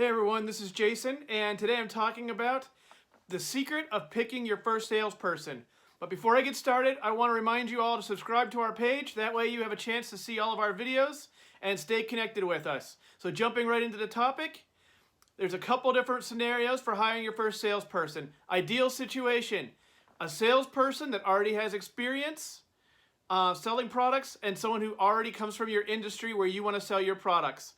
Hey everyone, this is Jason, and today I'm talking about the secret of picking your first salesperson. But before I get started, I want to remind you all to subscribe to our page. That way you have a chance to see all of our videos and stay connected with us. So jumping right into the topic, there's a couple different scenarios for hiring your first salesperson. Ideal situation, a salesperson that already has experience selling products and someone who already comes from your industry where you want to sell your products.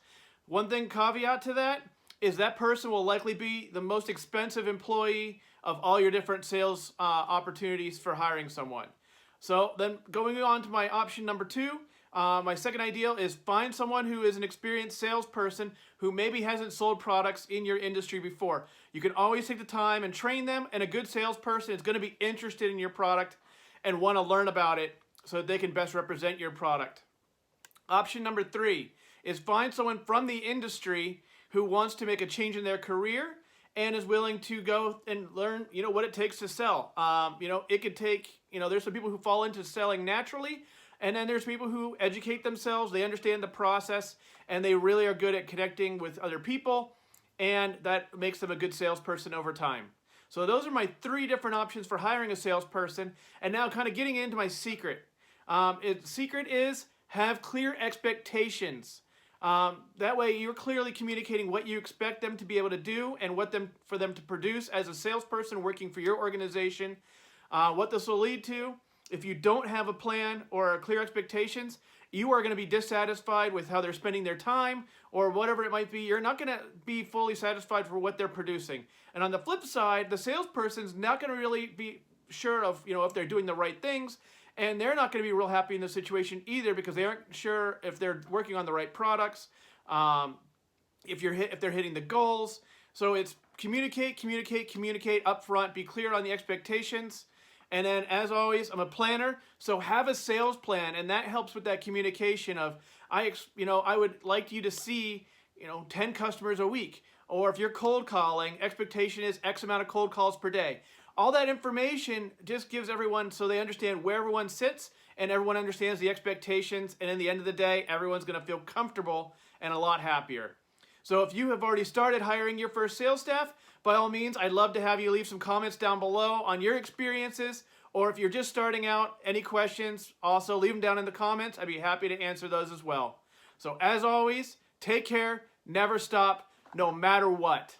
One thing caveat to that is that person will likely be the most expensive employee of all your different sales opportunities for hiring someone. So then going on to my option number two, my second ideal is find someone who is an experienced salesperson who maybe hasn't sold products in your industry before. You can always take the time and train them, and a good salesperson is going to be interested in your product and want to learn about it so that they can best represent your product. Option number three is find someone from the industry who wants to make a change in their career and is willing to go and learn, what it takes to sell. It could take, there's some people who fall into selling naturally, and then there's people who educate themselves, they understand the process, and they really are good at connecting with other people, and that makes them a good salesperson over time. So those are my three different options for hiring a salesperson, and now kind of getting into my secret. Secret is have clear expectations. That way you're clearly communicating what you expect them to be able to do and for them to produce as a salesperson working for your organization. What this will lead to, if you don't have a plan or clear expectations, you are going to be dissatisfied with how they're spending their time or whatever it might be. You're not going to be fully satisfied for what they're producing. And on the flip side, the salesperson's not going to really be sure of, if they're doing the right things. And they're not going to be real happy in the situation either because they aren't sure if they're working on the right products, if they're hitting the goals. So it's communicate up front, be clear on the expectations. And then as always, I'm a planner, so have a sales plan, and that helps with that communication of, I would like you to see, 10 customers a week. Or if you're cold calling, expectation is X amount of cold calls per day. All that information just gives everyone so they understand where everyone sits and everyone understands the expectations, and in the end of the day, everyone's going to feel comfortable and a lot happier. So if you have already started hiring your first sales staff, by all means, I'd love to have you leave some comments down below on your experiences, or if you're just starting out, any questions, also leave them down in the comments. I'd be happy to answer those as well. So as always, take care, never stop, no matter what.